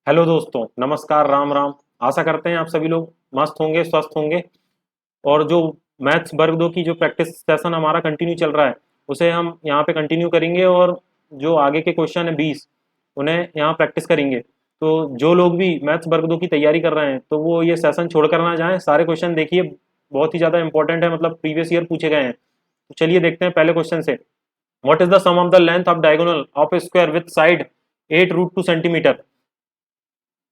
Hello दोस्तों, नमस्कार, राम राम। आशा करते हैं आप सभी लोग मस्त होंगे, स्वस्थ होंगे। और जो मैथ्स वर्ग दो की जो प्रैक्टिस सेशन हमारा कंटिन्यू चल रहा है, उसे हम यहाँ पे कंटिन्यू करेंगे। और जो आगे के क्वेश्चन है 20, उन्हें यहाँ प्रैक्टिस करेंगे। तो जो लोग भी मैथ्स वर्ग दो की तैयारी कर रहे हैं, तो वो ये सेशन छोड़ कर ना जाएं। सारे क्वेश्चन देखिए, बहुत ही ज़्यादा इंपॉर्टेंट है, मतलब प्रीवियस ईयर पूछे गए हैं। तो चलिए देखते हैं पहले क्वेश्चन से। What is the sum of the length of diagonal of a square with side 8√2 centimetre?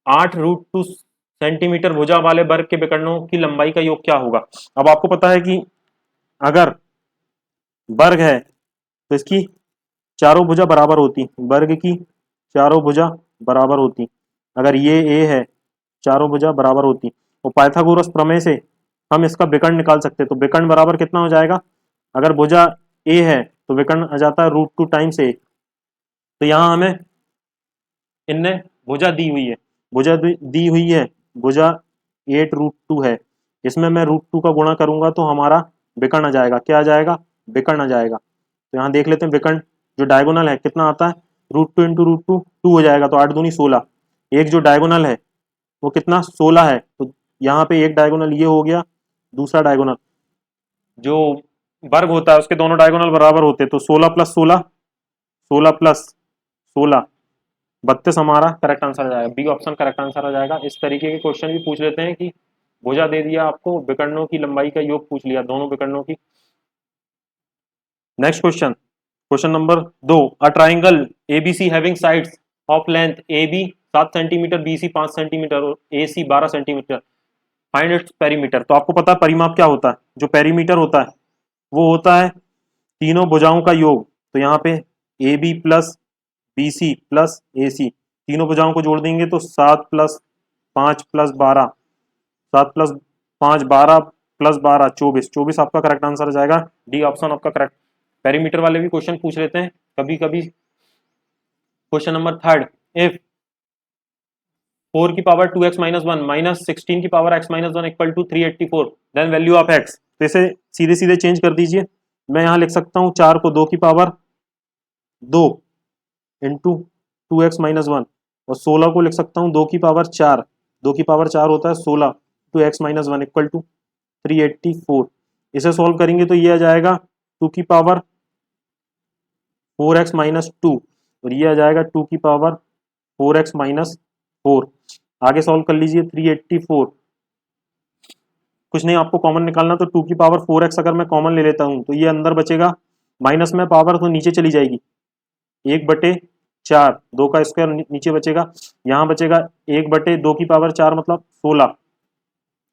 8√2 centimetre भुजा वाले वर्ग के विकर्णों की लंबाई का योग क्या होगा? अब आपको पता है कि अगर वर्ग है तो इसकी चारों भुजा बराबर होती, वर्ग की चारों भुजा बराबर होती। अगर ये ए है, चारों भुजा बराबर होती। और पाइथागोरस प्रमेय से हम इसका विकर्ण निकाल सकते हैं। तो विकर्ण बराबर कितना हो जाएगा? अगर भुजा ए है तो विकर्ण आ जाता है √2 टाइम्स ए। तो यहाँ हमें इनने भुजा दी हुई है, भुजा दी हुई है, भुजा 8√2 है। इसमें मैं √2 का गुणा करूंगा तो हमारा विकर्ण आ जाएगा। क्या आ जाएगा? विकर्ण आ जाएगा। तो यहाँ देख लेते हैं विकर्ण जो डायगोनल है कितना आता है। √2 इंटू √2 2 हो जाएगा, तो 8 दूनी 16। एक जो डायगोनल है वो कितना? 16 है। तो यहाँ पे एक डायगोनल ये हो गया, दूसरा डायगोनल जो वर्ग होता है उसके दोनों डायगोनल बराबर होते हैं। तो 16 + 16, 16 + 16 32 हमारा करेक्ट आंसर आ जाएगा। बी ऑप्शन करेक्ट आंसर आ जाएगा। इस तरीके के क्वेश्चन भी पूछ लेते हैं कि भुजा दे दिया आपको, विकर्णों की लंबाई का योग पूछ लिया, दोनों विकर्णों की। Next question, question number 2। A triangle ABC having sides of length A B 7 centimetre, B C 5 centimetre और A C 12 centimetre, find its perimeter. तो आपको पता है परिमाप क्या होता है? जो पेरीमीटर होता है वो होता है तीनों भुजाओं का योग। तो यहाँ पे A B plus B C plus A C, तीनों भुजाओं को जोड़ देंगे तो 7 + 5 + 12, 7 + 5 12 24, 24 आपका करेक्ट आंसर आ जाएगा। डी ऑप्शन आपका करेक्ट। पेरीमीटर वाले भी क्वेश्चन पूछ लेते हैं कभी कभी। Question number 3। इफ 4 की पावर 2x - 1 माइनस 16 की power x - 1 equal to 384, then value of x। तो इसे सीधे सीधे चेंज कर दीजिए। मैं यहाँ लिख सकता हूँ 4 को 2 की पावर 2 इंटू 2x - 1, और 16 को लिख सकता हूँ 2 की पावर 4, 2 की पावर 4 होता है 16, two x minus one equal to 384। इसे सॉल्व करेंगे तो ये आ जाएगा 2 की पावर 4x - 2, और ये आ जाएगा 2 की पावर 4x - 4। आगे सॉल्व कर लीजिए 384, कुछ नहीं आपको कॉमन निकालना। तो 2 की पावर 4x अगर मैं कॉमन ले लेता हूँ तो ये अंदर बचेगा, माइनस में पावर तो नीचे चली जाएगी, 1/4, 2 का स्क्वायर नीचे बचेगा, यहाँ बचेगा 1/2 की पावर 4 मतलब 16।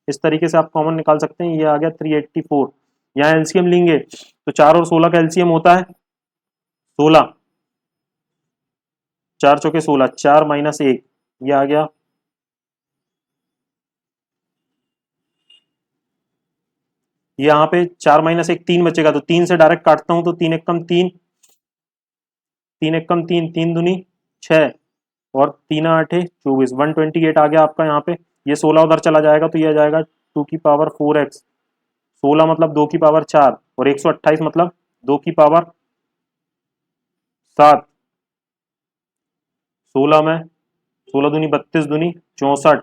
इस तरीके से आप कॉमन निकाल सकते हैं। ये आ गया 384। यहाँ एलसीएम लेंगे तो 4 और 16 का एलसीएम होता है 16, 4 चौके 16, 4 - 1, ये आ गया। यहाँ पे 4 - 1 3 बचेगा, तो 3 से डायरेक्ट काटता हूं तो 3 एकम 3, 3 एकम 3, 3 दूनी 6, और 3 8 24, 128 आ गया आपका यहाँ पे। ये 16 उधर चला जाएगा तो ये आ जाएगा 2 की पावर 4x। 16 मतलब 2 की पावर 4, और 128 मतलब 2 की पावर 7। 16 में 16 दूनी 32 दूनी 64,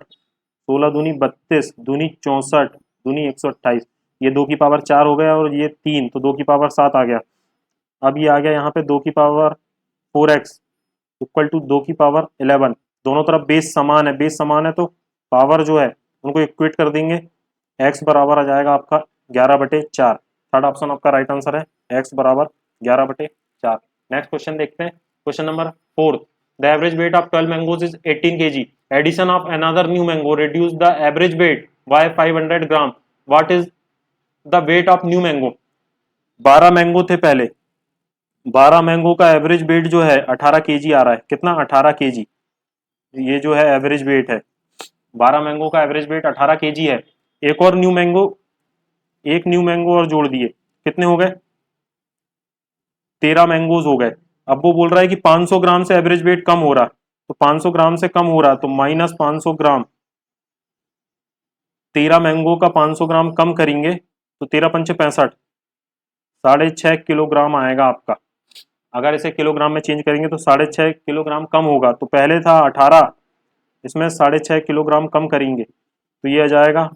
16 दूनी 32 दूनी 64 दूनी 128। ये 2 की पावर 4 हो गया, और ये 3, तो 2 की पावर 7 आ गया। अब ये आ गया यहाँ पे 2 की पावर 4x इक्वल टू 2 की पावर 11। दोनों तरफ बेस समान है, बेस समान है तो पावर जो है उनको इक्वेट कर देंगे। x बराबर आ जाएगा आपका 11/4। थर्ड ऑप्शन आपका राइट आंसर है, x बराबर 11/4। नेक्स्ट क्वेश्चन देखते हैं, question number 4। The average weight of 12 mangoes is 18 kg। Addition of another new mango reduce the average weight by 500 gram. What is the weight of new mango? 12 mango थे पहले, 12 mango का average weight जो है 18 KG आ रहा है। कितना? 18 KG. ये जो है एवरेज वेट है, 12 मैंगो का एवरेज वेट 18 केजी है। एक और न्यू मैंगो, एक न्यू मैंगो और जोड़ दिए, कितने हो गए? 13 मैंगोज हो गए। अब वो बोल रहा है कि 500 ग्राम से एवरेज वेट कम हो रहा, तो 500 ग्राम से कम हो रहा तो -500 ग्राम। 13 मैंगो का 500 ग्राम कम करेंगे तो 13×5 = 65, 6.5 किलोग्राम आएगा आपका। अगर इसे किलोग्राम में चेंज करेंगे तो 6.5 किलोग्राम कम होगा। तो पहले था 18, इसमें 6.5 किलोग्राम कम करेंगे तो ये आ जाएगा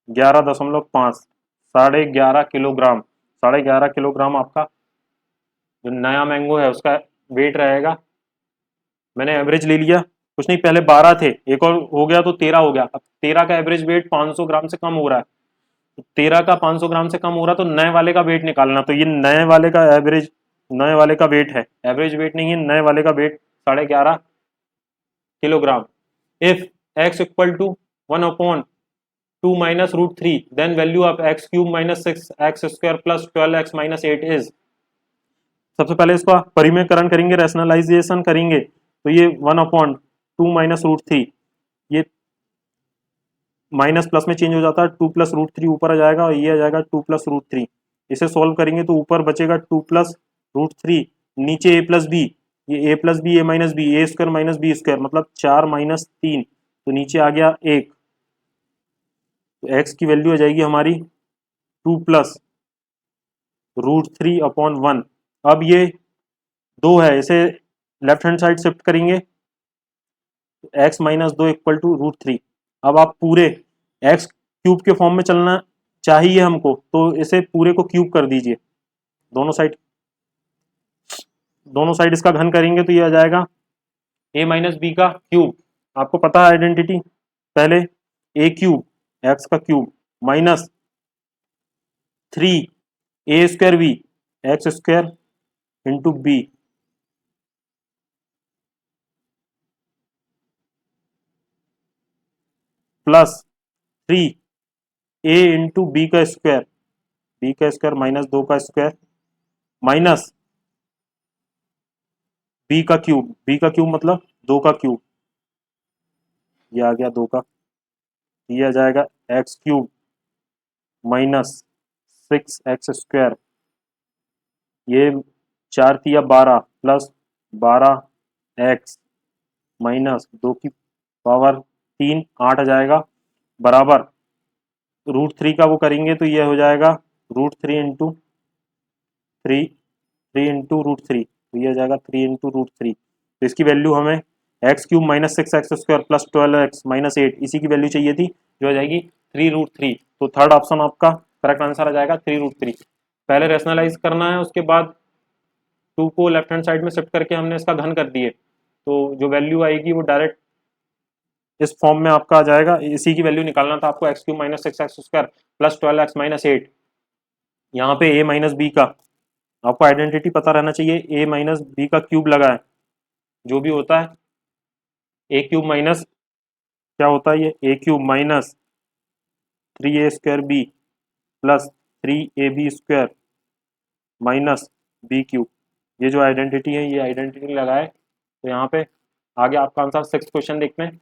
11.5, 11.5 किलोग्राम। 11.5 किलोग्राम आपका जो नया मैंगो है उसका वेट रहेगा। मैंने एवरेज ले लिया, कुछ नहीं, पहले 12 थे, एक और हो गया तो 13 हो गया। अब 13 का एवरेज वेट 500 ग्राम से कम हो रहा है, तो 13 का 500 ग्राम से कम हो रहा है तो नए वाले का वेट निकालना। तो ये नए वाले का एवरेज, नए वाले का वेट है, एवरेज वेट नहीं है, नए वाले का weight 11.5 kilogram. If x equal to 1/2 minus √3 then value of x cube minus 6x² plus 12x minus 8 is. सबसे पहले इसका परिमेयकरण करेंगे, रैशनलाइजेशन करेंगे, तो ये 1/2 माइनस √3, ये माइनस प्लस में चेंज हो जाता है, 2 प्लस √3 ऊपर आ जाएगा और ये आ जाएगा 2 प्लस √3। इसे सॉल्व करेंगे तो ऊपर बचेगा 2 प्लस √3, नीचे a प्लस बी, ये a plus b a minus b, a square minus b square मतलब 4 माइनस 3, तो नीचे आ गया 1। तो x की वैल्यू आ जाएगी हमारी 2 प्लस √3/1। अब ये 2 है, इसे लेफ्ट हैंड साइड शिफ्ट करेंगे, x माइनस 2 इक्वल टू √3। अब आप पूरे x क्यूब के फॉर्म में चलना चाहिए हमको, तो इसे पूरे को क्यूब कर दीजिए, दोनों साइड, दोनों साइड इसका घन करेंगे तो ये आ जाएगा a माइनस बी का क्यूब। आपको पता है आइडेंटिटी, पहले a क्यूब x का cube minus 3 a² b x² into b plus 3 a into b का स्क्वायर, बी का स्क्वायर माइनस 2 का स्क्वायर माइनस बी का क्यूब मतलब 2 का क्यूब, ये आ गया 2 का, ये आ जाएगा एक्स क्यूब माइनस 6x², ये 4 तिया 12 प्लस 12x माइनस 2 की पावर 3 8 आ जाएगा, बराबर √3 का वो करेंगे तो ये हो जाएगा √3 इंटू 3 तो ये आ जाएगा 3 इंटू √3। तो इसकी वैल्यू हमें x cube minus 6x² plus 12x minus 8 इसी की वैल्यू चाहिए थी, जो आ जाएगी 3√3। तो थर्ड ऑप्शन आपका करेक्ट आंसर आ जाएगा 3√3। पहले रेशनलाइज करना है, उसके बाद 2 को लेफ्ट हैंड साइड में शिफ्ट करके हमने इसका घन कर दिए, तो जो वैल्यू आएगी वो डायरेक्ट इस फॉर्म में आपका आ जाएगा। इसी की वैल्यू निकालना था आपको, x cube minus 6x² plus 12x minus 8। यहाँ पे a माइनस बी का आपको आइडेंटिटी पता रहना चाहिए, a माइनस बी का क्यूब लगा है, जो भी होता है ए क्यूब माइनस, क्या होता है ये, A cube minus 3a² B plus 3ab² minus B cube. ये जो आइडेंटिटी है, ये आइडेंटिटी लगाए तो यहाँ पे आगे आपका आंसर 6 क्वेश्चन देखते हैं।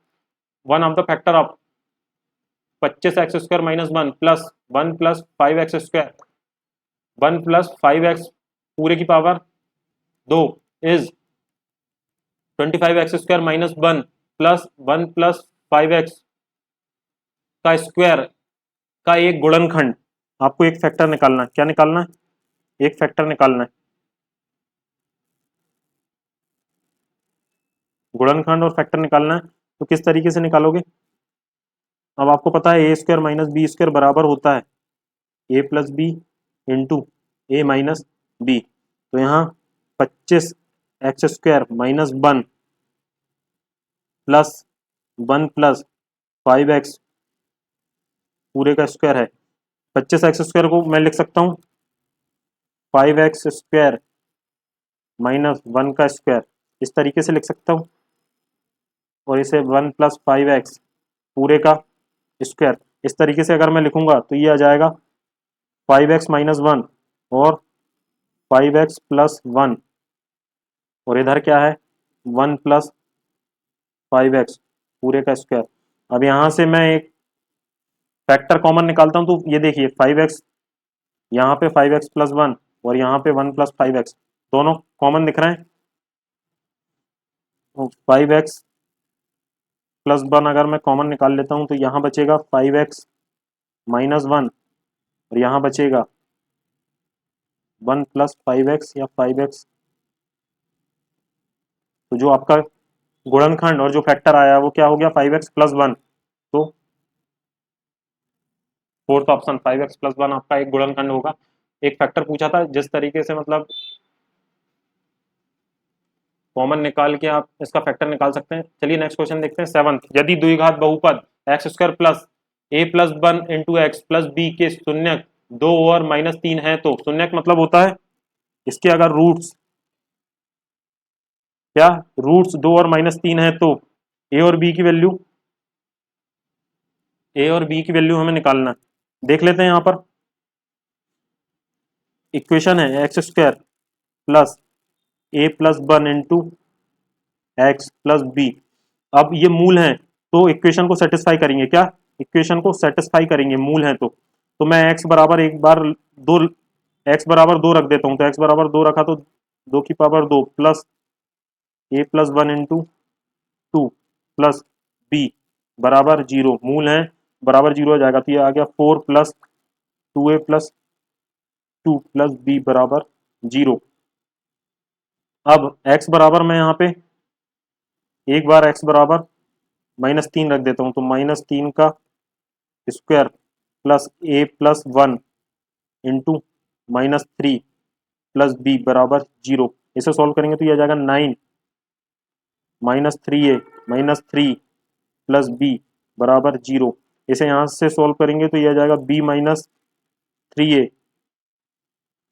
One of the factor of 25x² minus 1 plus 1 plus 5x², 1 plus 5x पूरे की power 2 is 25x² minus 1 plus 1 plus 5x का स्क्वायर का एक गुणनखंड। आपको एक फैक्टर निकालना है, क्या निकालना है, एक फैक्टर निकालना है, गुणनखंड और फैक्टर निकालना है। तो किस तरीके से निकालोगे, अब आपको पता है a² माइनस b² बराबर होता है a plus b into a minus b. तो यहाँ 25x² minus 1 plus 1 plus 5x पूरे का स्क्वायर है। 25x² को मैं लिख सकता हूँ 5x² माइनस 1 का स्क्वायर, इस तरीके से लिख सकता हूँ, और इसे 1 प्लस 5x पूरे का स्क्वायर, इस तरीके से अगर मैं लिखूंगा तो ये आ जाएगा 5x माइनस 1 और 5x प्लस 1, और इधर क्या है 1 प्लस 5x पूरे का स्क्वायर। अब यहाँ से मैं एक फैक्टर कॉमन निकालता हूँ, तो ये देखिए 5x, यहाँ पे 5x प्लस 1 और यहाँ पे 1 प्लस 5x दोनों कॉमन दिख रहे हैं। 5x प्लस 1 अगर मैं कॉमन निकाल लेता हूँ तो यहाँ बचेगा 5x माइनस 1 और यहाँ बचेगा 1 प्लस 5x या 5x। तो जो आपका गुणनखंड और जो फैक्टर आया वो क्या हो गया 5x+1। तो फोर्थ ऑप्शन 5x+1 आपका एक गुणनखंड होगा। एक फैक्टर पूछा था, जिस तरीके से मतलब कॉमन निकाल के आप इसका फैक्टर निकाल सकते हैं। चलिए नेक्स्ट क्वेश्चन देखते हैं। सेवंथ, यदि द्विघात बहुपद x² plus a+1 into x plus b के शून्यक 2 और -3 है तो शून्यक मतलब होता है इसके अगर रूट्स क्या रूट्स 2 और -3 है तो ए और बी की वैल्यू हमें निकालना है। देख लेते हैं यहाँ पर इक्वेशन है x² plus a+1 into x plus b. अब ये मूल हैं तो इक्वेशन को सेटिस्फाई करेंगे क्या, इक्वेशन को सेटिस्फाई करेंगे, मूल हैं तो मैं x बराबर एक बार दो x बराबर 2 रख देता हूँ। तो x बराबर 2 रखा तो 2 plus a+1 into 2 plus b बराबर 0, मूल है बराबर 0 हो जाएगा। तो ये आ गया 4 plus 2a plus 2 plus b बराबर 0। अब x बराबर मैं यहाँ पे एक बार x बराबर -3 रख देता हूँ। तो -3 का square plus a+1 into -3 plus b बराबर 0। इसे सॉल्व करेंगे तो ये आ जाएगा 9 -3a -3 प्लस बी बराबर 0। इसे यहाँ से सॉल्व करेंगे तो ये आ जाएगा b -3a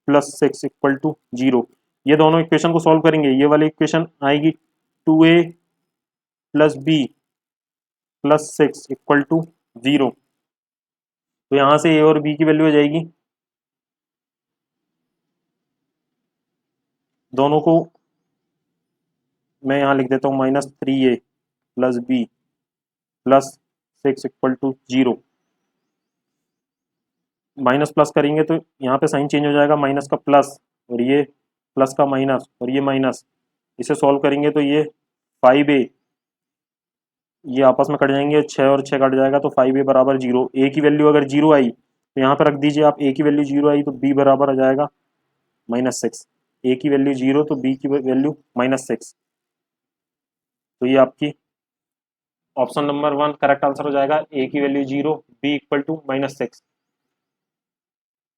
plus 6 equal to 0। ये दोनों इक्वेशन को सॉल्व करेंगे, ये वाली इक्वेशन आएगी 2a plus b plus 6 equal to 0। तो यहाँ से ए और बी की वैल्यू आ जाएगी, दोनों को मैं यहाँ लिख देता हूँ -3a plus b plus 6 equal to 0। Minus plus करेंगे तो यहाँ पे साइन चेंज हो जाएगा, माइनस का प्लस और ये प्लस का माइनस और ये माइनस। इसे सॉल्व करेंगे तो ये 5a ये आपस में कट जाएंगे, 6 और 6 कट जाएगा तो 5a बराबर 0। ए की वैल्यू अगर 0 आई तो यहाँ पे रख दीजिए आप, ए की वैल्यू 0 आई तो बी बराबर आ जाएगा -6। ए की वैल्यू 0 तो बी की वैल्यू -6। तो ये आपकी ऑप्शन नंबर 1 करेक्ट आंसर हो जाएगा, ए की value 0 b equal to -6।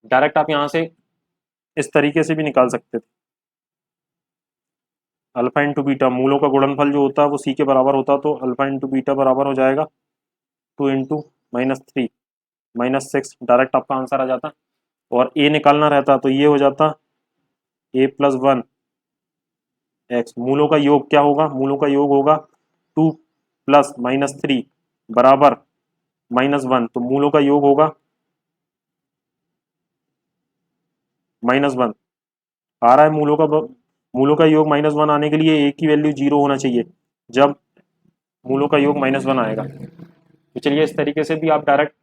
Direct आप यहाँ से इस तरीके से भी निकाल सकते थे। अल्फा इंटू बीटा मूलों का गुणनफल जो होता है वो सी के बराबर होता, तो अल्फा इंटू बीटा बराबर हो जाएगा 2 इंटू -3 -6। डायरेक्ट आपका आंसर आ जाता। और ए निकालना रहता तो ये हो जाता a+1 एक्स। मूलों का योग क्या होगा, मूलों का योग होगा 2 प्लस -3 बराबर -1। तो मूलों का योग होगा -1 आ रहा है। मूलों का योग -1 आने के लिए ए की वैल्यू 0 होना चाहिए जब मूलों का योग -1 आएगा। तो चलिए इस तरीके से भी आप डायरेक्ट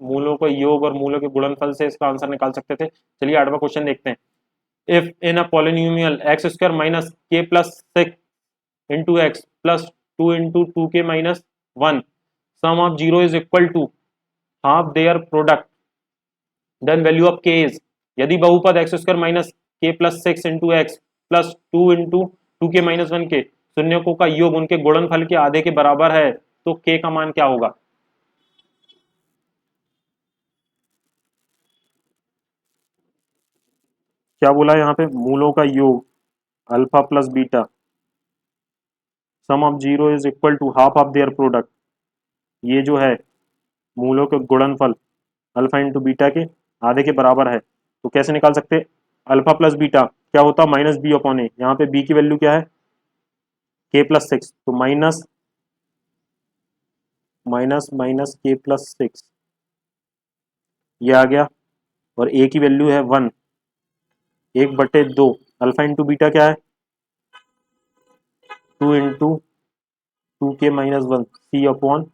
मूलों का योग और मूलों के गुणनफल से इसका आंसर निकाल सकते थे। चलिए 8वां क्वेश्चन देखते हैं। If in a polynomial x² minus k plus 6 into x plus 2 into 2k minus 1 sum of 0 is equal to half their product, then value of k is. यदि बहुपद x² minus k plus 6 into x plus 2 into 2k minus 1 के शून्यकों का योग उनके गुणनफल के आधे के बराबर है तो k का मान क्या होगा। क्या बोला है यहाँ पे, मूलों का योग alpha plus beta sum of 0 is equal to half of their product. ये जो है मूलों के गुणनफल अल्फा इंटू बीटा के आधे के बराबर है। तो कैसे निकाल सकते, अल्फा प्लस बीटा क्या होता है -b/a। यहाँ पे b की वैल्यू क्या है k+6, तो माइनस माइनस माइनस k+6 ये आ गया। और a की वैल्यू है 1, 1/2। अल्फा इंटू बीटा क्या है 2 इंटू 2k-1 c/,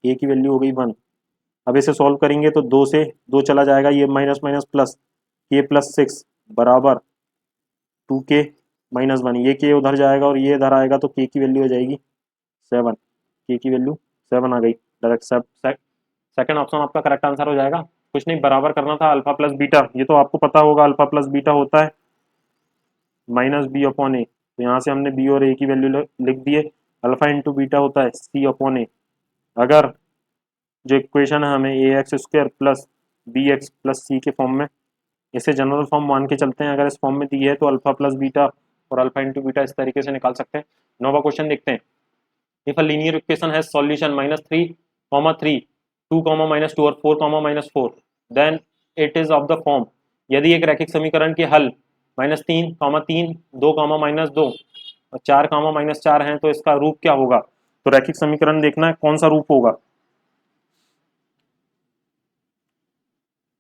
a की वैल्यू हो गई 1। अब इसे सॉल्व करेंगे तो 2 से 2 चला जाएगा, ये माइनस माइनस प्लस k+6 बराबर 2k-1। ये k उधर जाएगा और ये इधर आएगा तो k की वैल्यू हो जाएगी 7। k की वैल्यू 7 आ गई। डायरेक्ट सेकंड ऑप्शन आपका करेक्ट आंसर हो जाएगा। कुछ नहीं, बराबर करना था अल्फा प्लस बीटा, ये तो आपको पता होगा अल्फा प्लस बीटा होता है माइनस बी अपॉन ए, तो यहाँ से हमने बी और ए की वैल्यू लिख दी है। अल्फा इंटू बीटा होता है सी अपॉन ए। अगर जो इक्वेशन है हमें A x square plus B x plus C के फॉर्म में, इसे जनरल फॉर्म मान के चलते हैं, अगर इस फॉर्म में दी है तो अल्फा प्लस बीटा और अल्फा इंटू बीटा इस तरीके से निकाल सकते हैं। नौवां क्वेश्चन देखते हैं। If a linear equation has solution -3, 2, -2 और 4, -4, then it is of the form. यदि एक रैखिक समीकरण के हल -3, 3, 2, -2 और 4, -4 हैं तो इसका रूप क्या होगा। तो रैखिक समीकरण देखना है कौन सा रूप होगा।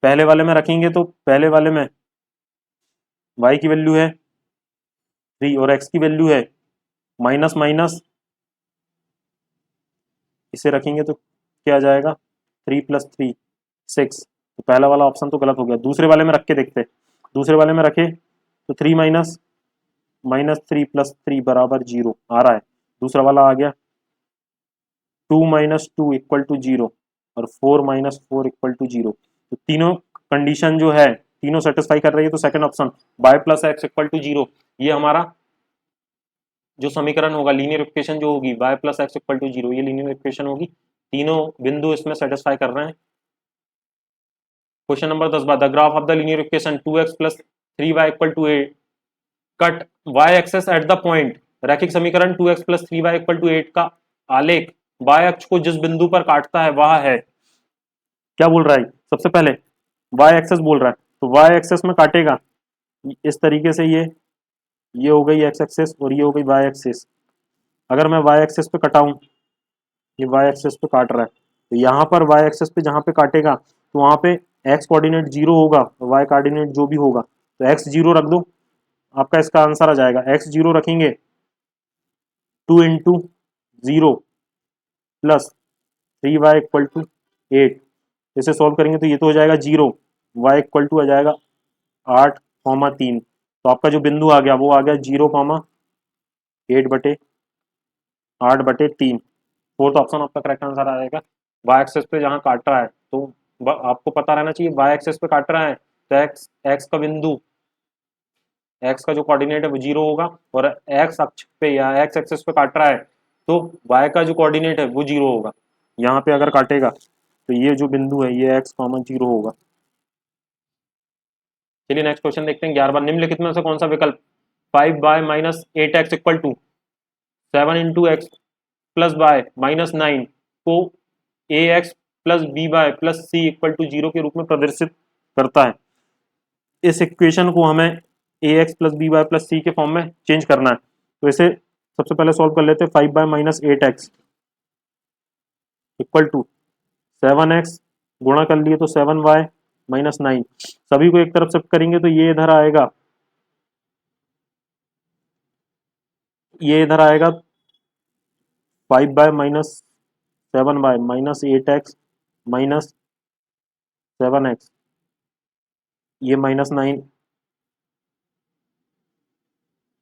पहले वाले में रखेंगे तो पहले वाले में y की वैल्यू है 3 और x की वैल्यू है माइनस माइनस, इसे रखेंगे तो क्या आ जाएगा 3 + 3 6। तो पहला वाला ऑप्शन तो गलत हो गया। दूसरे वाले में रख के देखते हैं। दूसरे वाले में रखे तो 3 माइनस -3 + 3 बराबर 0 आ रहा है। दूसरा वाला आ गया 2 - 2 = 0 और 4 - 4 = 0। तो तीनों कंडीशन जो है तीनों सेटिस्फाई कर रही है। तो सेकंड ऑप्शन y + x = 0, ये हमारा जो समीकरण होगा, लीनियर इक्वेशन जो होगी y + x = 0, ये लीनियर इक्वेशन होगी। तीनों बिंदु इसमें सेटिस्फाई कर रहे हैं। क्वेश्चन नंबर 10 बार the graph of the linear equation 2x + 3y = 8 cut y axis at the point. रैखिक समीकरण 2x + 3y = 8 का आलेख y अक्ष को जिस बिंदु पर काटता है वह है, क्या बोल रहा है सबसे पहले y एक्सेस बोल रहा है। तो y एक्सेस में काटेगा इस तरीके से, ये हो गई x एक्सेस और ये हो गई y एक्सेस। अगर मैं y एक्सेस पे कटाऊं, ये y एक्सेस पे काट रहा है, तो यहाँ पर y एक्सेस पे जहाँ पे काटेगा तो वहाँ पे x कोऑर्डिनेट 0 होगा और y कोऑर्डिनेट जो भी होगा, तो x 0 रख दो, आपका इसका आंसर आ जाएगा। x 0 रखेंगे 2 × 0 + 3y = 8, इसे सॉल्व करेंगे तो ये तो हो जाएगा 0, y = आ जाएगा 8, 3। तो आपका जो बिंदु आ गया वो आ गया 0, 8/8/3। फोर्थ ऑप्शन आपका करेक्ट आंसर आ जाएगा। वाई एक्सेस पे जहाँ काट रहा है तो आपको पता रहना चाहिए वाई एक्सेस पे काट रहा है तो एक्स एक्स का बिंदु, एक्स का जो कोऑर्डिनेट है वो 0 होगा, और एक्स अक्ष पे या एक्स एक्सेस पे काट रहा है तो वाई का जो कोऑर्डिनेट है वो 0 होगा। यहाँ पे अगर काटेगा तो ये जो बिंदु है ये एक्स कॉमन 0 होगा। चलिए नेक्स्ट क्वेश्चन देखते हैं। 11 बार निम्नलिखित में से कौन सा विकल्प 5y - 8x = 7 × x + y - 9 को ax + by + c = 0 के रूप में प्रदर्शित करता है। इस इक्वेशन को हमें ax + by + c के फॉर्म में चेंज करना है। तो इसे सबसे पहले सॉल्व कर लेते हैं। 5y - 8x = 7x, गुणा कर लिए तो 7y - 9, सभी को एक तरफ शिफ्ट करेंगे तो ये इधर आएगा, ये इधर आएगा 5y - 7y - 8x - 7x, ये -9,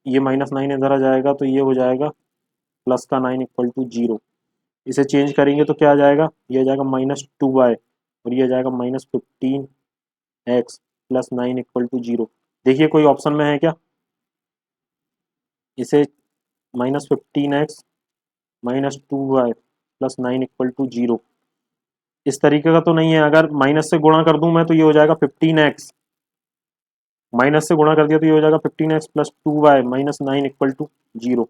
ये -9 इधर आ जाएगा तो ये हो जाएगा +9 = 0। इसे चेंज करेंगे तो क्या आ जाएगा, ये आ जाएगा -2y और ये आ जाएगा -15x + 9 = 0। देखिए कोई ऑप्शन में है क्या, इसे -15x -2y + 9 = 0 इस तरीके का तो नहीं है। अगर माइनस से गुणा कर दूं मैं तो ये हो जाएगा 15x, माइनस से गुणा कर दिया तो ये हो जाएगा 15x + 2y - 9 = 0।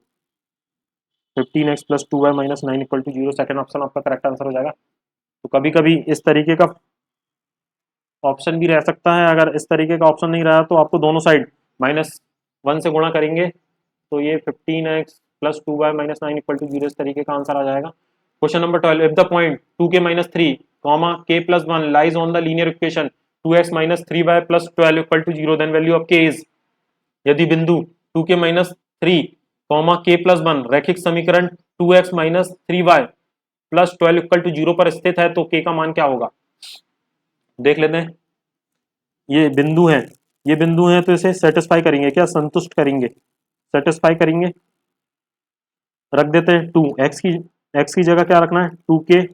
15x + 2y - 9 = 0, second option आपका करेक्ट आंसर हो जाएगा। तो कभी कभी इस तरीके का ऑप्शन भी रह सकता है। अगर इस तरीके का ऑप्शन नहीं रहा तो आपको दोनों साइड -1 से गुणा करेंगे तो ये 15x + 2y - 9 = 0 इस तरीके का आंसर आ जाएगा। Question number 12 if the point 2k - 3, k + 1 lies on the linear equation 2x - 3y + 12 = 0 then value of k is. यदि बिंदु 2k - 3, k + 1 रैखिक समीकरण 2x - 3y + 12 = 0 पर स्थित है तो k का मान क्या होगा। देख लेते हैं। ये बिंदु है, ये बिंदु है तो इसे सेटिस्फाई करेंगे, क्या संतुष्ट करेंगे, सेटिस्फाई करेंगे। रख देते हैं 2, एक्स की जगह क्या रखना है 2k -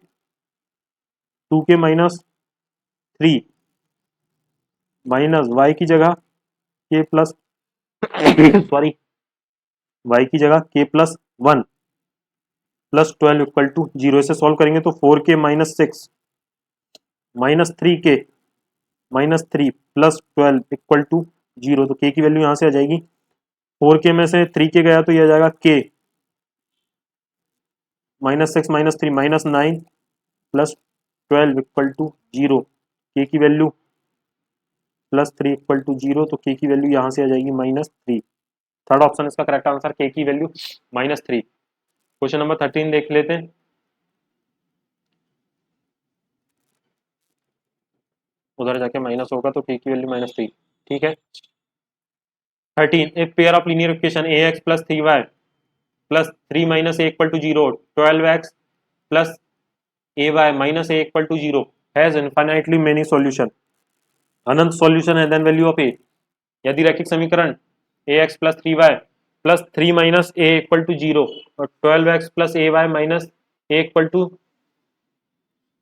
3 माइनस वाई की जगह k + सॉरी, y की जगह k plus 1 plus 12 equal to 0, इसे सॉल्व करेंगे तो 4k minus 6 minus 3k minus 3 plus 12 equal to 0, तो k की वैल्यू यहाँ से आ जाएगी, 4k में से 3k गया तो ये आ जाएगा k minus 6 minus 3 minus 9 plus 12 equal to 0, k की वैल्यू प्लस 3 इक्वल टू 0, तो k की वैल्यू यहाँ से आ जाएगी -3। थर्ड ऑप्शन इसका करेक्ट आंसर, k की वैल्यू -3। क्वेश्चन नंबर 13 देख लेते हैं। उधर जाके माइनस होगा तो k की वैल्यू -3, ठीक है। 13, a pair of linear equation ax plus 3y plus 3 minus a equal to 0, 12x plus ay minus a equal to 0 has infinitely many solution, अनंत सॉल्यूशन है, देन वैल्यू ऑफ a। यदि रैखिक समीकरण ax plus 3y plus 3 minus a equal to 0 और 12x plus ay minus a equal to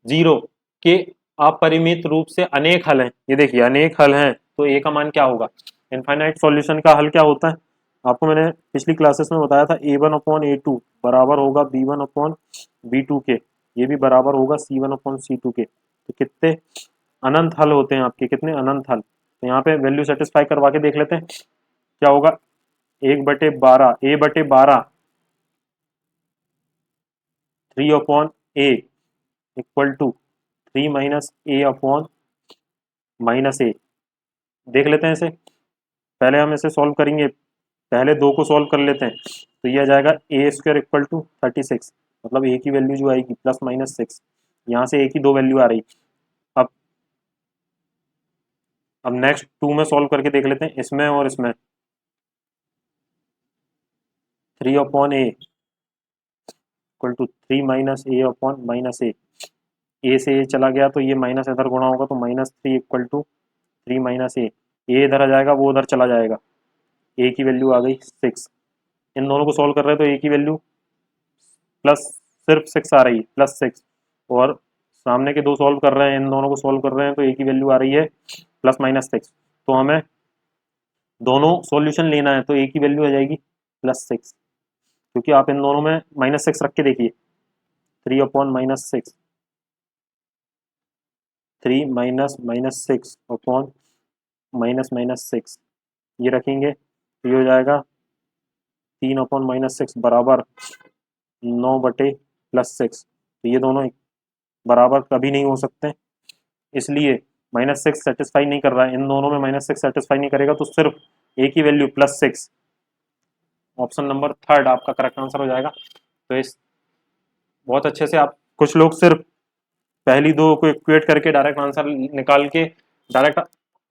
0 के अपरिमित रूप से अनेक हल हैं, ये देखिए अनेक हल हैं, तो a का मान क्या होगा। इनफाइनाइट सॉल्यूशन का हल क्या होता है, आपको मैंने पिछली क्लासेस में बताया था, a1 अपॉन a2 बराबर होगा b1 अपॉन b2 के, ये भी बराबर होगा c1 अपॉन c2 के। तो कितने अनंत हल होते हैं आपके, कितने अनंत हल, तो यहाँ पे वैल्यू सेटिस्फाई करवा के देख लेते हैं क्या होगा। 1/12 a/12 3 upon a equal to 3 minus a upon minus a। देख लेते हैं इसे, पहले हम इसे सॉल्व करेंगे, पहले दो को सॉल्व कर लेते हैं, तो ये आ जाएगा a² इक्वल टू 36, मतलब a की वैल्यू जो आएगी प्लस माइनस 6, यहाँ से a की दो वैल्यू आ रही। अब अब नेक्स्ट 2 में सॉल्व करके देख लेते हैं, इसमें और इसमें, 3 upon a equal to 3 minus a upon minus a से a चला गया तो ये माइनस इधर गुणा होगा तो -3 इक्वल टू 3 माइनस a इधर आ जाएगा, वो उधर चला जाएगा, a की वैल्यू आ गई 6। इन दोनों को सॉल्व कर रहे हैं तो a की वैल्यू प्लस सिर्फ 6 आ रही है, +6, और सामने के दो सॉल्व कर रहे हैं, इन दोनों को सॉल्व कर रहे हैं तो a की वैल्यू आ रही है +-6। तो हमें दोनों सॉल्यूशन लेना है तो a की वैल्यू आ जाएगी +6, क्योंकि आप इन दोनों में -6 रख के देखिए, 3 अपॉन -6, 3 माइनस -6 अपॉन -6, ये रखेंगे तो ये हो जाएगा 3 अपॉन -6 बराबर 9/+6। तो ये दोनों बराबर कभी नहीं हो सकते, इसलिए -6 सेटिस्फाई नहीं कर रहा है, इन दोनों में -6 सेटिस्फाई नहीं करेगा, तो सिर्फ a की वैल्यू +6, ऑप्शन नंबर थर्ड आपका करेक्ट आंसर हो जाएगा। तो इस बहुत अच्छे से आप, कुछ लोग सिर्फ पहली दो को इक्वेट करके डायरेक्ट आंसर निकाल के डायरेक्ट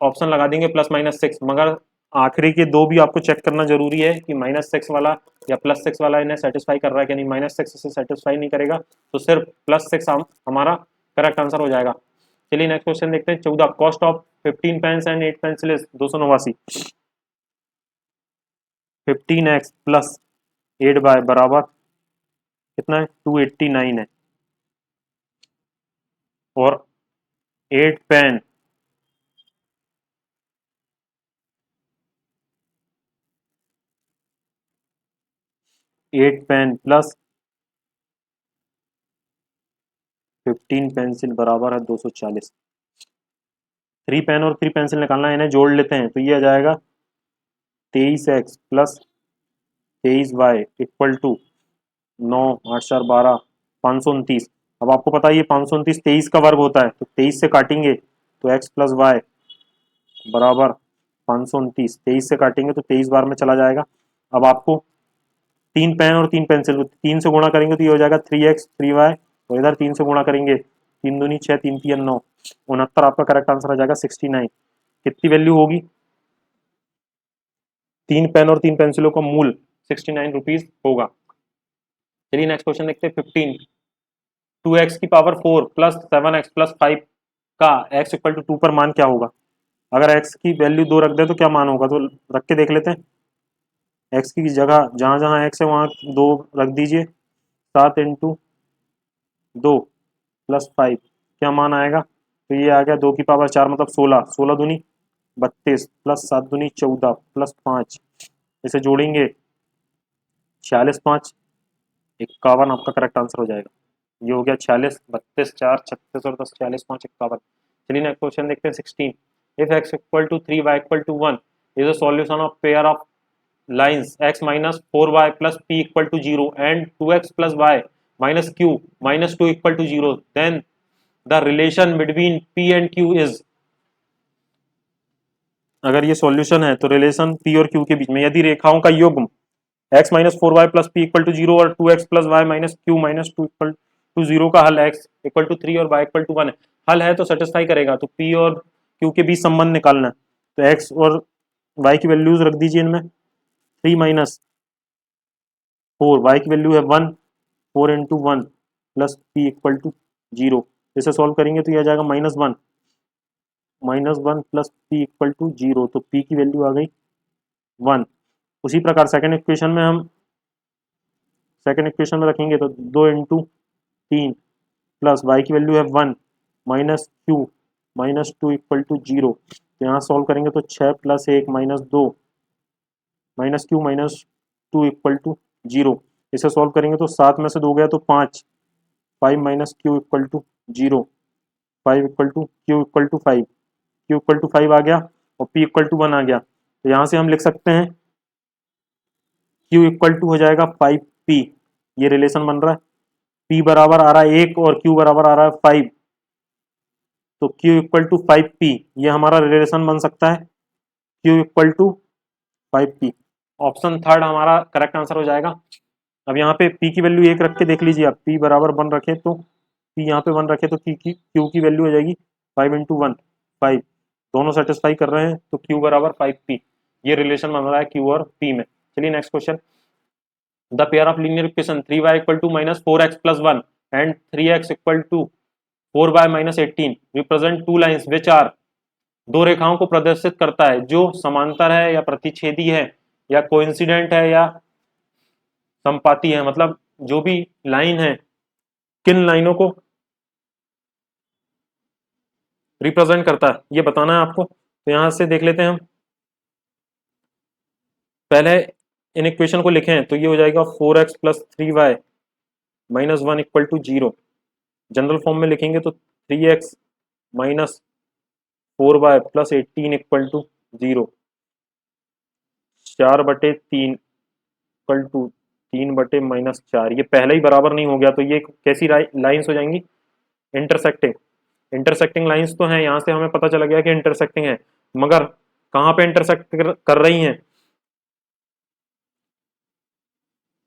ऑप्शन लगा देंगे +-6, मगर आखिरी के दो भी आपको चेक करना जरूरी है कि -6 वाला या +6 वाला इन्हें सेटिस्फाई कर रहा है कि नहीं। -6 से सेटिस्फाई नहीं करेगा तो सिर्फ +6 हमारा करेक्ट आंसर हो जाएगा। चलिए नेक्स्ट क्वेश्चन देखते हैं। 14, cost of 15 pens and 8 pencil is 289। 15x plus 8y बराबर कितना है, 289 है, और 8 पेन 8 पेन प्लस 15 पेंसिल बराबर है 240। 3 पेन और 3 पेंसिल निकालना है, इन्हें जोड़ लेते हैं तो ये आ जाएगा 23x plus 23y equal to 9 8 4 12 529। अब आपको पता है ये 529 23 का वर्ग होता है, तो 23 से काटेंगे तो x प्लस वाई बराबर 529, 23 से काटेंगे तो 23 बार में चला जाएगा। अब आपको 3 पेन और 3 पेंसिल 3 से गुणा करेंगे तो ये हो जाएगा 3x 3y, और इधर 3 से गुणा करेंगे 3 दूनी 6 3 3 9 69, आपका करेक्ट आंसर आ जाएगा 69। कितनी वैल्यू होगी, 3 पेन और 3 पेंसिलों का मूल 69 रुपीज होगा। चलिए नेक्स्ट क्वेश्चन देखते हैं। 15, 2x की पावर 4 प्लस 7x प्लस 5 का x इक्वल टू 2 पर मान क्या होगा। अगर x की वैल्यू 2 रख दे तो क्या मान होगा, तो रख के देख लेते हैं। x की जगह जहां जहां x है वहां 2 रख दीजिए, 7 इंटू 2 प्लस 5 क्या मान आएगा, तो ये आ गया 2 की पावर 4 मतलब 16, 16 दूनी 32 प्लस 7 दूनी 14 प्लस 5 इसे जोड़ेंगे 46 5 51 आपका करेक्ट आंसर हो जाएगा। ये हो गया 46, 32 4 36 और 10 46 5 51। चलिए नेक्स्ट क्वेश्चन देखते हैं 16। If x equal to 3 y equal to 1 is a solution of pair of lines x minus 4y plus p equal to 0 and 2x plus y minus q minus 2 equal to 0, then the relation between p and q is। अगर ये solution है तो relation p और q के बीच में यदि रेखाओं का युग्म x minus four y plus p equal to zero और 2x plus y minus q minus two equal to zero का हल x इक्वल टू 3 और y इक्वल टू 1 है, हल है तो सेटिस्फाई करेगा, तो p और q के बीच संबंध निकालना है। तो x और y की वैल्यूज रख दीजिए इनमें, 3 माइनस 4, y की वैल्यू है 1, 4 into 1 plus p equal to 0। इसे सॉल्व करेंगे तो यह आ जाएगा minus one plus p equal to 0, तो p की वैल्यू आ गई 1। उसी प्रकार सेकेंड इक्वेशन में रखेंगे तो 2 इंटू 3 प्लस वाई की वैल्यू है 1 minus q minus 2 equal to 0। तो यहाँ सॉल्व करेंगे तो 6 plus 1 minus 2 minus q minus 2 equal to 0। इसे सॉल्व करेंगे तो 7 में से 2 गया तो 5, 5 minus q equal to 0, 5 equal to q equal to 5, q equal to 5 आ गया और पी इक्वल टू 1 आ गया। तो यहाँ से हम लिख सकते हैं Q इक्वल टू हो जाएगा 5P, ये रिलेशन बन रहा है। P बराबर आ रहा है 1 और Q बराबर आ रहा है 5, तो Q इक्वल टू 5P, ये हमारा रिलेशन बन सकता है Q equal to 5P। Option third हमारा करेक्ट आंसर हो जाएगा। अब यहाँ पे P की वैल्यू 1 रख के देख लीजिए आप, P बराबर 1 रखे तो P यहाँ पे 1 रखे तो Q की वैल्यू हो जाएगी 5 इंटू 1 5, दोनों सेटिस्फाई कर रहे हैं तो Q बराबर 5P, ये रिलेशन बन रहा है Q और P में। चलिए next question. The pair of linear equation 3y equal to minus 4x plus 1 and 3x equal to 4y minus 18 represent two lines which are, दो रेखाओं को प्रदर्शित करता है जो समांतर है या प्रतिच्छेदी है या कोइंसिडेंट है या संपाती है, मतलब जो भी लाइन है किन लाइनों को रिप्रेजेंट करता है ये बताना है आपको। तो यहां से देख लेते हैं हम, पहले इन इक्वेशन को लिखें तो ये हो जाएगा 4x plus 3y minus 1 equal to 0। General form में लिखेंगे तो 3x minus 4y plus 18 equal to 0, 4/3 equal to 3/-4। ये पहले ही बराबर नहीं हो गया तो ये कैसी लाइंस हो जाएंगी, इंटरसेक्टिंग। इंटरसेक्टिंग लाइंस तो हैं, यहां से हमें पता चला गया कि इंटरसेक्टिंग है, मगर कहां पे इंटरसेक्ट कर रही हैं,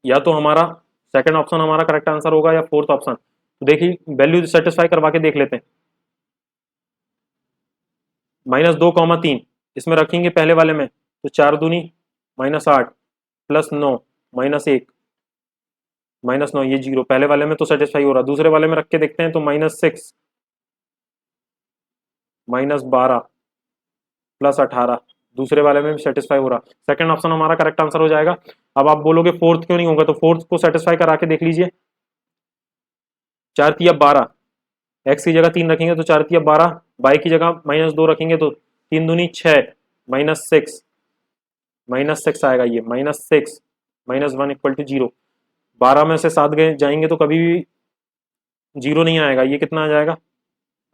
या तो हमारा सेकंड ऑप्शन हमारा करेक्ट आंसर होगा या फोर्थ ऑप्शन। तो देखिए वैल्यू सेटिस्फाई करवा के देख लेते हैं। -2, 3 इसमें रखेंगे पहले वाले में तो 4 दूनी -8 प्लस 9 -1 -9, ये 0 पहले वाले में तो सेटिस्फाई हो रहा। दूसरे वाले में रख के देखते हैं तो -6 -12 प्लस 18, दूसरे वाले में भी सेटिस्फाई हो रहा। सेकंड ऑप्शन हमारा करेक्ट आंसर हो जाएगा। अब आप बोलोगे फोर्थ क्यों नहीं होगा, तो फोर्थ को सेटिस्फाई करा के देख लीजिए। 4 तिया 12, एक्स की जगह 3 रखेंगे तो 4 तिया 12, वाई की जगह -2 रखेंगे तो 3 दूनी 6 -6 आएगा, ये -6 -1 इक्वल टू 0। 12 में से 7 गए जाएंगे तो कभी भी 0 नहीं आएगा, ये कितना आ जाएगा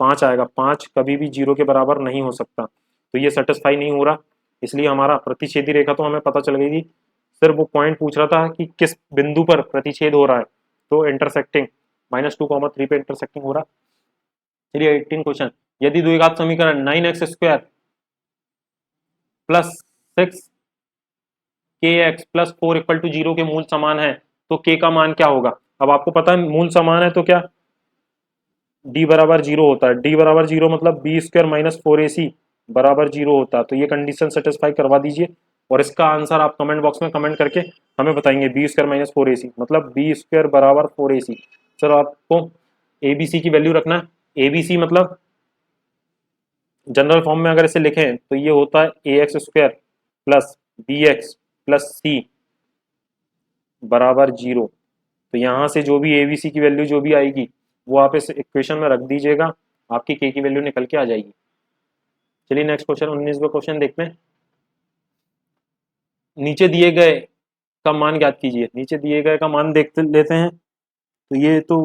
5 आएगा। 5 कभी भी 0 के बराबर नहीं हो सकता, तो ये सेटिस्फाई नहीं हो रहा। इसलिए हमारा प्रतिच्छेदी रेखा तो हमें पता चल गई, सिर्फ वो पॉइंट पूछ रहा था कि किस बिंदु पर प्रतिच्छेद हो रहा है, तो इंटरसेक्टिंग -2, 3 पे इंटरसेक्टिंग हो रहा। चलिए 18 क्वेश्चन। यदि द्विघात समीकरण 9x² plus 6kx plus 4 equal to 0 के मूल समान है तो k का मान क्या होगा। अब आपको पता है मूल समान है तो क्या d बराबर 0 होता है, d बराबर 0 मतलब b² माइनस 4ac बराबर 0 होता है। तो ये कंडीशन सेटिस्फाई करवा दीजिए और इसका आंसर आप कमेंट बॉक्स में कमेंट करके हमें बताएंगे। b² माइनस 4ac मतलब b² बराबर 4ac। सर आपको abc की वैल्यू रखना है। abc मतलब जनरल फॉर्म में अगर इसे लिखें तो ये होता है ax² plus bx plus c बराबर 0। तो यहाँ से जो भी abc की वैल्यू जो भी आएगी वो आप इस इक्वेशन में रख दीजिएगा, आपकी k की वैल्यू निकल के आ जाएगी। चलिए नेक्स्ट क्वेश्चन 19वां क्वेश्चन देखते हैं। नीचे दिए गए का मान ज्ञात कीजिए। नीचे दिए गए का मान देखते लेते हैं। तो ये तो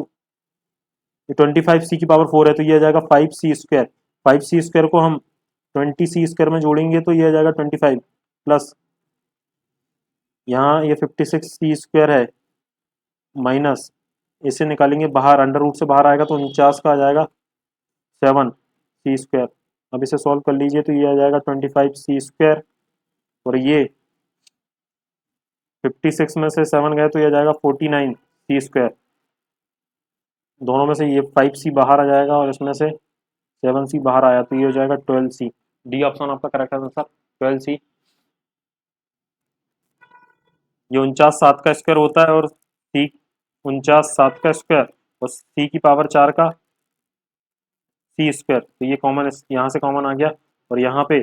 25c की पावर 4 है, तो ये आ जाएगा 5c स्क्वायर। 5c स्क्वायर को हम 20c स्क्वायर में जोड़ेंगे तो ये आ जाएगा 25 प्लस यहाँ ये 56c स्क्वायर है माइनस, इसे निकालेंगे बाहर, अंडर रूट से बाहर आएगा तो 49 का आ जाएगा 7c स्क्वायर। अब इसे सॉल्व कर लीजिए तो ये आ जाएगा 25c स्क्वायर, और ये 56 में से 7 गए तो ये आ जाएगा 49c स्क्वायर। दोनों में से ये 5c बाहर आ जाएगा और इसमें से 7c बाहर आया तो ये हो जाएगा 12c। डी ऑप्शन आपका करेक्ट आंसर 12c। ये 49 7 का स्क्वायर होता है और सी 49 7 का स्क्वायर और सी की पावर 4 का सी स्क्वायर, तो ये कॉमन, यहाँ से कॉमन आ गया। और यहाँ पे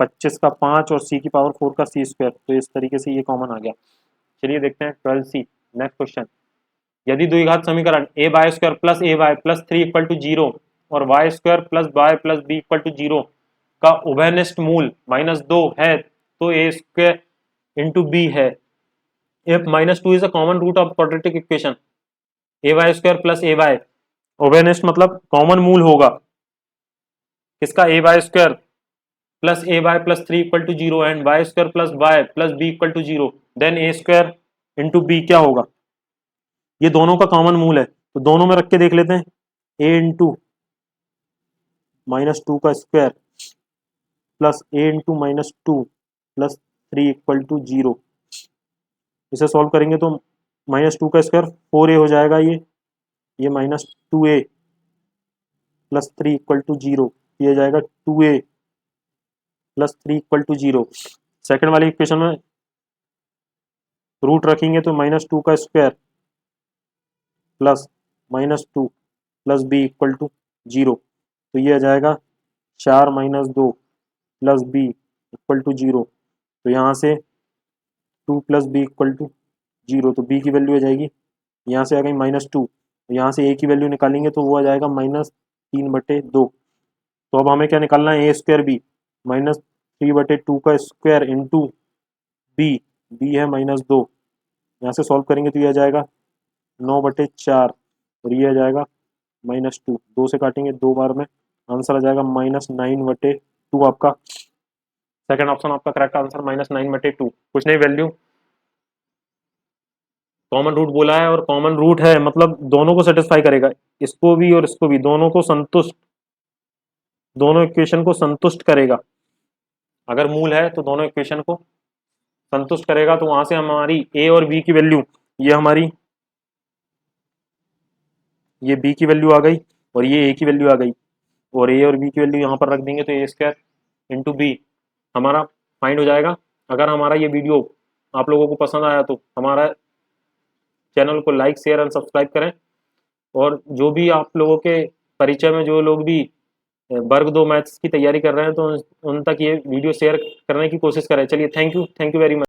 25 का 5 और सी की पावर 4 का सी स्क्वायर, तो इस तरीके से ये कॉमन आ गया। चलिए देखते हैं 12c। नेक्स्ट क्वेश्चन, यदि द्विघात समीकरण A y square plus A y plus 3 equal to 0 और y square plus y plus B equal to 0 का उभयनिष्ठ मूल -2 है तो ए स्क्वायर इंटू बी है। if -2 is a common root of quadratic equation ay square plus ay, उभयनिष्ठ मतलब common मूल होगा किसका, ay square plus A y plus 3 equal to 0 and y square plus y plus B equal to 0, then a square into b क्या होगा, ये दोनों का कॉमन मूल है तो दोनों में रख के देख लेते हैं। ए इंटू -2 का square plus a into -2 plus 3 equal to 0, इसे सॉल्व करेंगे तो -2 का स्क्वायर 4a हो जाएगा, ये -2a प्लस 3 इक्वल टू 0, ये जाएगा 2a plus 3 equal to 0। Second वाली इक्वेशन में रूट रखेंगे तो -2 का square plus -2 plus B equal to 0, तो ये आ जाएगा 4 - 2 प्लस बी इक्वल टू 0, तो यहाँ से 2 प्लस बी इक्वल टू 0, तो बी की वैल्यू आ जाएगी, यहाँ से आ गई -2, यहाँ से ए की वैल्यू निकालेंगे तो वो आ जाएगा -3/2। तो अब हमें क्या निकालना है, ए स्क्वायर बी, -3/2 का स्क्वायर इंटू बी, बी है -2, यहाँ से सॉल्व करेंगे तो ये आ जाएगा 9/4 और ये आ जाएगा -2, 2 से काटेंगे 2 बार में, आंसर आ जाएगा -9/2 आपका सेकंड ऑप्शन आपका करेक्ट आंसर -9/2। कुछ नहीं, वैल्यू कॉमन रूट बोला है और कॉमन रूट है मतलब दोनों को सेटिस्फाई करेगा, इसको भी और इसको भी, दोनों को संतुष्ट, दोनों इक्वेशन को संतुष्ट करेगा। अगर मूल है तो दोनों इक्वेशन को संतुष्ट करेगा, तो वहां से हमारी ए और बी की वैल्यू, ये हमारी ये बी की वैल्यू आ गई और ये ए की वैल्यू आ गई, और ए और बी की वैल्यू यहाँ पर रख देंगे तो ए स्क्वायर इंटू बी हमारा फाइंड हो जाएगा। अगर हमारा ये वीडियो आप लोगों को पसंद आया तो हमारा चैनल को लाइक शेयर एंड सब्सक्राइब करें, और जो भी आप लोगों के परिचय में जो लोग भी वर्ग 2 मैथ्स की तैयारी कर रहे हैं तो उन तक ये वीडियो शेयर करने की कोशिश करें। चलिए, थैंक यू वेरी मच।